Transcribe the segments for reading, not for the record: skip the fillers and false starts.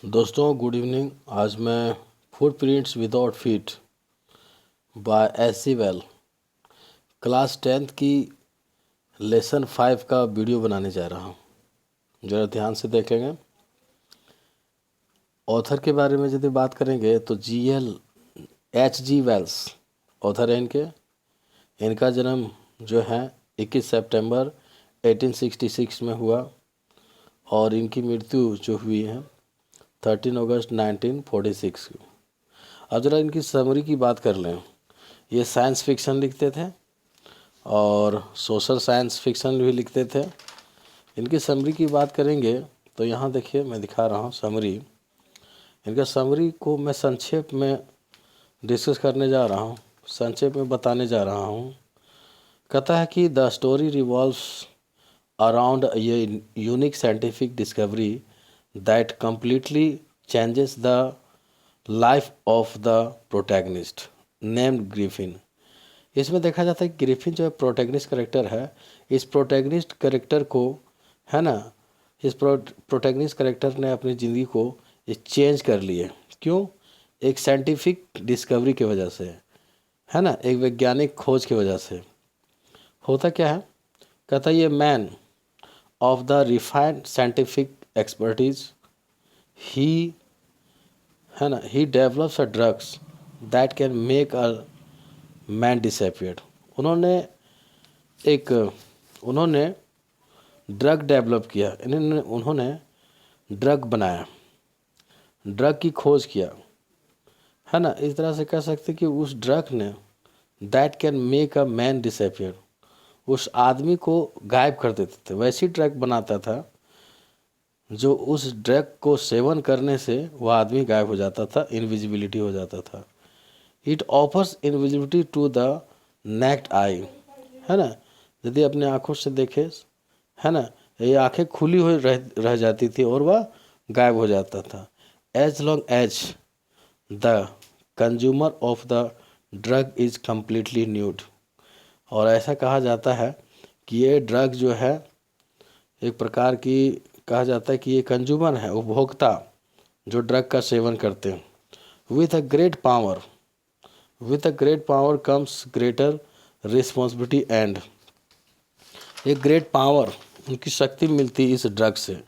दोस्तों good evening. आज मैं footprints without feet by AC well class 10th की लेसन 5 का वीडियो बनाने जा रहा हूँ। ज़रा ध्यान से देखेंगे। ऑथर के बारे में यदि बात करेंगे तो H.G. वेल्स ऑथर है इनके। इनका जन्म जो है 21 सितंबर 1866 में हुआ और इनकी मृत्यु जो हुई है 13 अगस्त 1946 को। अब ज़रा इनकी समरी की बात कर लें। ये साइंस फिक्शन लिखते थे और सोशल साइंस फिक्शन भी लिखते थे। इनकी समरी की बात करेंगे तो यहाँ देखिए मैं दिखा रहा हूँ समरी। इनका समरी को मैं संक्षेप में डिस्कस करने जा रहा हूँ, संक्षेप में बताने जा रहा हूँ। कहता है कि द स्टोरी रिवॉल्व्स अराउंड ये unique scientific discovery that completely changes the life of the protagonist named Griffin. इसमें देखा जाता है कि ग्रिफिन जो है प्रोटैगनिस्ट करेक्टर है। इस प्रोटैगनिस्ट करेक्टर को है ना, इस प्रोटैगनिस्ट करेक्टर ने अपनी ज़िंदगी को चेंज कर लिए। क्यों? एक साइंटिफिक डिस्कवरी की वजह से, है ना, एक वैज्ञानिक खोज की वजह से। होता क्या है? कहता है ये man of the refined scientific expertise ही, है ना, he develops a drugs that can make a man disappear. उन्होंने ड्रग डेवलप किया। उन्होंने ड्रग बनाया, ड्रग की खोज किया, है ना। इस तरह से कह सकते कि उस ड्रग ने that can make a man disappear, उस आदमी को गायब कर देते थे। वैसी ड्रग बनाता था जो उस ड्रग को सेवन करने से वह आदमी गायब हो जाता था, इनविजिबिलिटी हो जाता था। It offers invisibility to the naked eye, है ना। यदि अपने आँखों से देखे, है ना, ये आंखें खुली हुई रह जाती थी और वह गायब हो जाता था। As long as the consumer of the drug is completely nude. और ऐसा कहा जाता है कि ये ड्रग जो है एक प्रकार की, कहा जाता है कि ये कंज्यूमर है, उपभोक्ता जो ड्रग का सेवन करते हैं। With a great power comes greater responsibility and, एक ग्रेट पावर, उनकी शक्ति मिलती इस ड्रग से।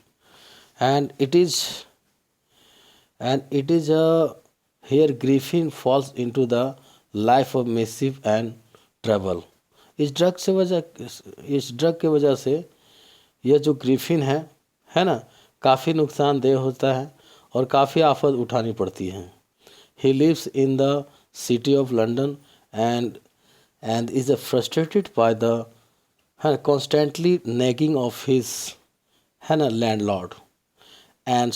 And it is a here Griffin falls into the life of misery and trouble. इस ड्रग के वजह से यह जो ग्रिफिन है ना, काफ़ी नुकसानदेह होता है और काफ़ी आफत उठानी पड़ती है। He lives in the city of London and is frustrated by the constantly nagging of his, है ना, landlord, and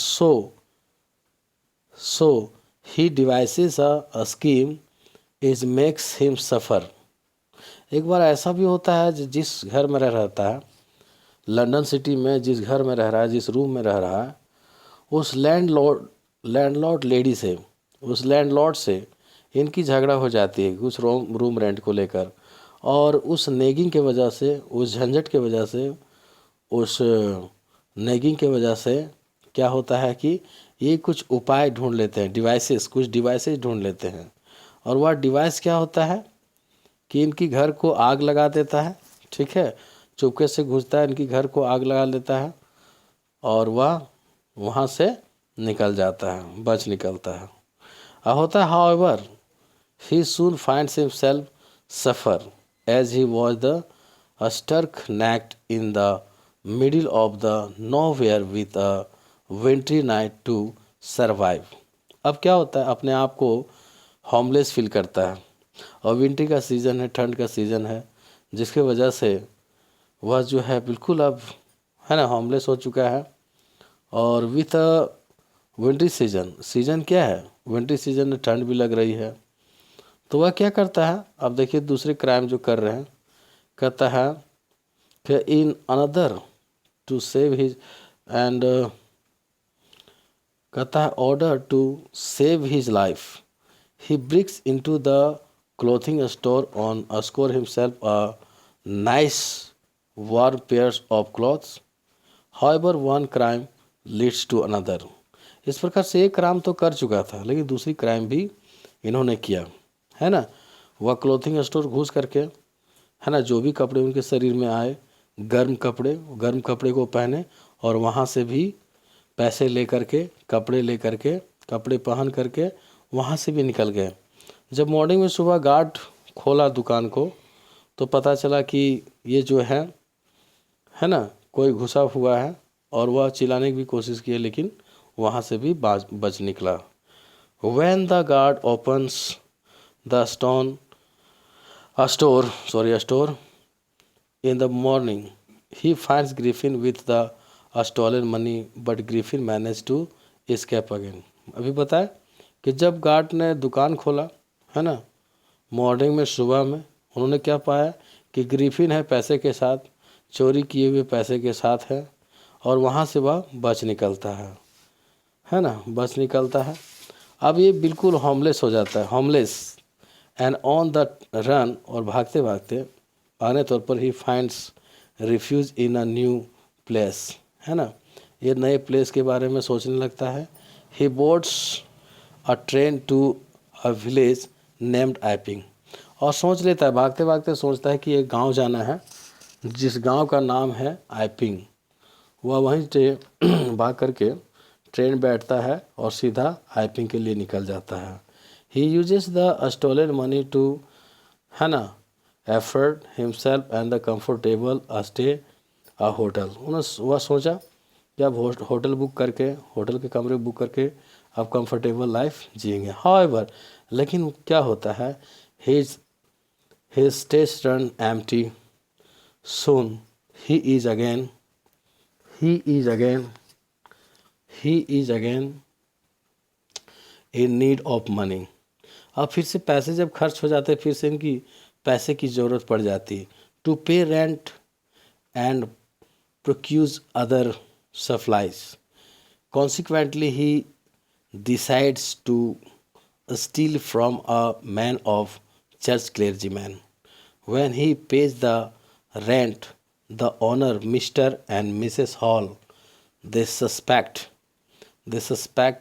so he devises a scheme is makes him suffer। एक बार ऐसा भी होता है जिस घर में रहता है, लंदन सिटी में जिस घर में रह रहा है, जिस रूम में रह रहा है, उस लैंडलॉर्ड लेडी से, उस लैंडलॉर्ड से इनकी झगड़ा हो जाती है कुछ रूम रेंट को लेकर। और उस नेगिंग के वजह से, उस झंझट के वजह से, उस नेगिंग के वजह से क्या होता है कि ये कुछ उपाय ढूंढ लेते हैं, कुछ डिवाइसेस ढूंढ लेते हैं। और वह डिवाइस क्या होता है कि इनकी घर को आग लगा देता है। ठीक है, चुपके से घुसता है, इनकी घर को आग लगा देता है और वह वहाँ से निकल जाता है, बच निकलता है। अब होता है however he soon finds himself suffer as he was the stark-nacked in the middle of the nowhere with a wintry night to survive। अब क्या होता है, अपने आप को होमलेस फील करता है और विंटर का सीज़न है, ठंड का सीज़न है, जिसके वजह से वह जो है बिल्कुल अब, है ना, होमलेस हो चुका है। और विथ अ विंटर सीज़न क्या है, विंटर सीज़न में ठंड भी लग रही है। तो वह क्या करता है, अब देखिए दूसरे क्राइम जो कर रहे हैं। कहता है कि in another to save his end, कहता है order to save his life he breaks into the clothing store on score himself a nice warm pairs of clothes. However one crime leads to another. इस प्रकार से एक crime तो कर चुका था, लेकिन दूसरी क्राइम भी इन्होंने किया, है ना। वह क्लोथिंग स्टोर घुस करके, है ना, जो भी कपड़े उनके शरीर में आए, गर्म कपड़े को पहने और वहाँ से भी पैसे ले करके, कपड़े पहन करके वहाँ से भी निकल गए। जब मॉर्निंग में सुबह गार्ड खोला दुकान को, तो पता चला कि ये जो है ना, कोई घुसा हुआ है, और वह चिल्लाने की भी कोशिश की, लेकिन वहाँ से भी बच निकला। When the guard opens the store in the morning, he finds Griffin with the stolen money, but Griffin managed to escape again. अभी पता है कि जब गार्ड ने दुकान खोला, है ना, मॉर्निंग में, सुबह में, उन्होंने क्या पाया कि ग्रिफिन है पैसे के साथ, चोरी किए हुए पैसे के साथ है, और वहाँ से वह बच निकलता है ना, बच निकलता है। अब ये बिल्कुल होमलेस हो जाता है, homeless and on the run, और भागते भागते आने तौर पर he finds refuge in a new place, है ना, ये नए प्लेस के बारे में सोचने लगता है। He boards a train to a village named Iping, और सोच लेता है, भागते भागते सोचता है कि एक गांव जाना है, जिस गांव का नाम है आइपिंग। वह वहीं से भाग करके ट्रेन बैठता है और सीधा आइपिंग के लिए निकल जाता है। He uses the stolen money to, है ना, afford himself and the comfortable stay a hotel. वह सोचा कि अब होटल बुक करके, होटल के कमरे बुक करके अब कंफर्टेबल लाइफ जिएंगे। हाउएवर, लेकिन क्या होता है, his taste run empty. Soon he is again in need of money. अब फिर से पैसे जब खर्च हो जाते, फिर से इनकी पैसे की ज़रूरत पड़ जाती, टू पे rent and procure other supplies. Consequently, he decides to steal from a man of church clergyman. When he pays the rent, the owner, Mr. and Mrs. Hall, they suspect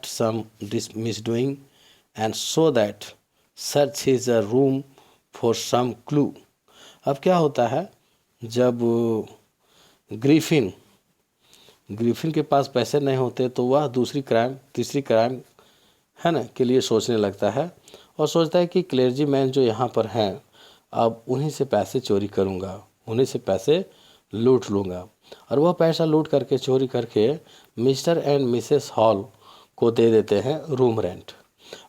some misdoing, and so that search his room for some clue. अब क्या होता है, जब Griffin के पास पैसे नहीं होते, तो वह तीसरी क्राइम, है ना, के लिए सोचने लगता है, और सोचता है कि क्लेर्जी मैन जो यहाँ पर हैं, अब उन्हीं से पैसे चोरी करूँगा, उन्हीं से पैसे लूट लूँगा। और वह पैसा लूट करके, चोरी करके मिस्टर एंड मिसेस हॉल को दे देते हैं room rent.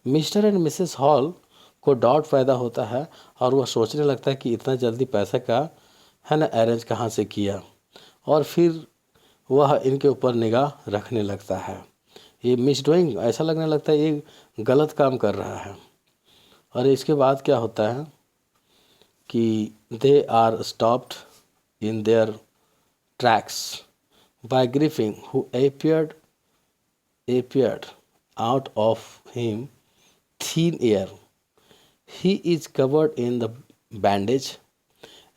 Mister and Mrs hall को डाउट पैदा होता है, और वह सोचने लगता है कि इतना जल्दी पैसे का, है ना, अरेंज कहाँ से किया, और फिर वह इनके ऊपर निगाह रखने लगता है। ये मिसडूइंग, ऐसा लगने लगता है ये गलत काम कर रहा है। और इसके बाद क्या होता है कि they are stopped in their tracks by Griffin, who appeared out of him thin air. He is covered in the bandage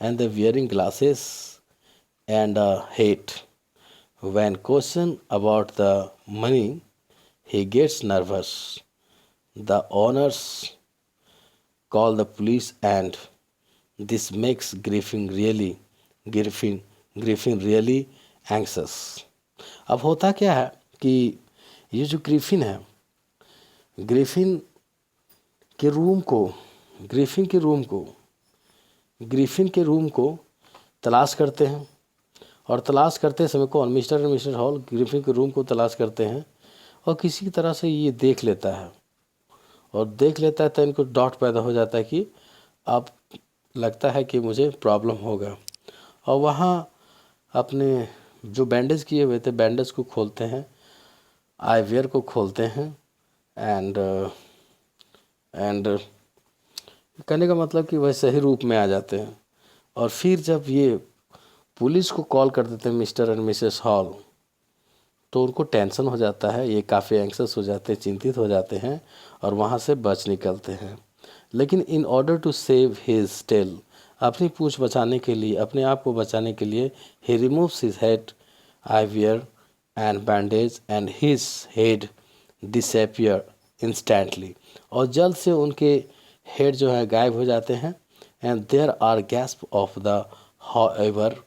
and the wearing glasses and a hat. When questioned about the money, he gets nervous. The owners call the police, and this makes Griffin really anxious. अब होता क्या है कि ये जो Griffin है, Griffin के room को तलाश करते हैं, और तलाश करते समय कौन, mister and Mrs hall Griffin के रूम को तलाश करते हैं, और किसी तरह से ये देख लेता है, तो इनको डाउट पैदा हो जाता है कि अब लगता है कि मुझे प्रॉब्लम होगा। और वहाँ अपने जो बैंडेज किए हुए थे, बैंडेज को खोलते हैं, आईवेयर को खोलते हैं, एंड कहने का मतलब कि वह सही रूप में आ जाते हैं। और फिर जब ये पुलिस को कॉल कर देते हैं मिस्टर एंड मिसेस हॉल, तो उनको टेंशन हो जाता है, ये काफ़ी एंक्सस हो जाते हैं, चिंतित हो जाते हैं, और वहाँ से बच निकलते हैं। लेकिन in order to save his tail, अपनी पूंछ बचाने के लिए, अपने आप को बचाने के लिए, he removes his head, eyewear and bandage and his head disappear instantly, और जल्द से उनके हेड जो है गायब हो जाते हैं। And there are gasp of the however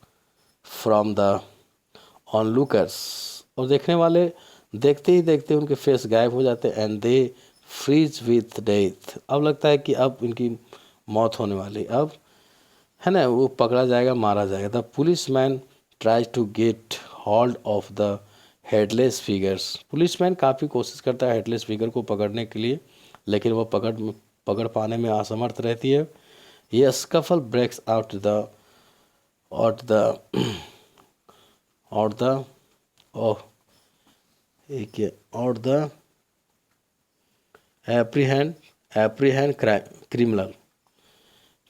from the onlookers, और देखने वाले देखते ही देखते उनके फेस गायब हो जाते हैं। And they freeze with death, अब लगता है कि अब इनकी मौत होने वाली, अब है ना, वो पकड़ा जाएगा, मारा जाएगा। The policeman tries to get hold of the headless figures, policeman काफ़ी कोशिश करता है हेडलेस फिगर को पकड़ने के लिए, लेकिन वो पकड़ पाने में असमर्थ रहती है। ये स्कफल ब्रेक्स आउट द ओह एक और द एप्रीहेंड क्रिमिनल,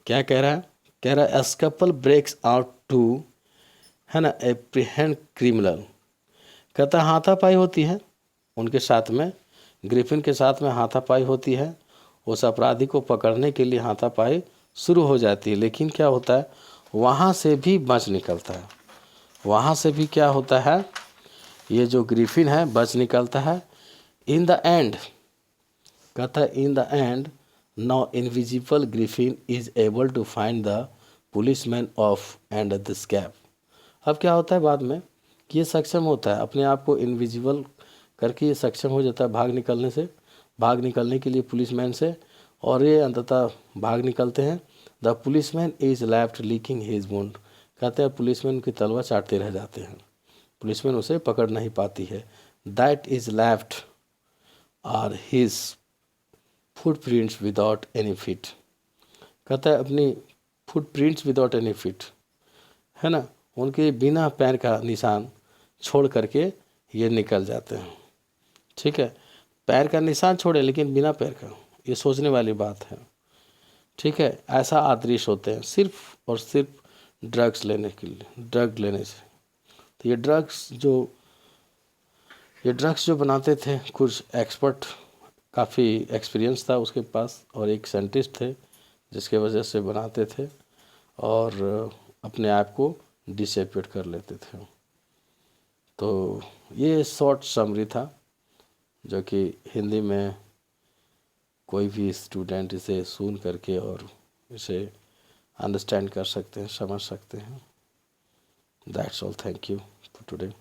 क्या कह रहा है, कह रहा है स्कफल ब्रेक्स आउट टू, है ना, एप्रीहेंड क्रिमिनल, कहता है हाथापाई होती है उनके साथ में, ग्रिफिन के साथ में हाथापाई होती है, उस अपराधी को पकड़ने के लिए हाथापाई शुरू हो जाती है। लेकिन क्या होता है, वहाँ से भी बच निकलता है, वहाँ से भी क्या होता है, ये जो ग्रिफिन है बच निकलता है। इन द एंड, कहता है in the end now invisible Griffin is able to find the policeman of end the escape. अब क्या होता है बाद में कि ये सक्षम होता है अपने आप को इनविजिबल करके, ये सक्षम हो जाता है भाग निकलने के लिए पुलिसमैन से, और ये अंततः भाग निकलते हैं। The policeman is left leaking his wound, कहते हैं पुलिसमैन की तलवार चाटते रह जाते हैं, पुलिसमैन उसे पकड़ नहीं पाती है। That is left are his footprints without any feet, कहता है अपनी फुटप्रिंट्स विदाउट एनी फीट, है ना, उनके बिना पैर का निशान छोड़ करके ये निकल जाते हैं। ठीक है, पैर का निशान छोड़े लेकिन बिना पैर का, ये सोचने वाली बात है। ठीक है, ऐसा आदृश होते हैं सिर्फ और सिर्फ ड्रग्स लेने के लिए, ड्रग लेने से। तो ये ड्रग्स जो बनाते थे, कुछ एक्सपर्ट, काफ़ी एक्सपीरियंस था उसके पास, और एक साइंटिस्ट थे जिसके वजह से बनाते थे और अपने आप को डिसेपिएट कर लेते थे। तो ये शॉर्ट समरी था जो कि हिंदी में कोई भी स्टूडेंट इसे सुन करके और इसे अंडरस्टैंड कर सकते हैं, समझ सकते हैं। That's all, thank you for today.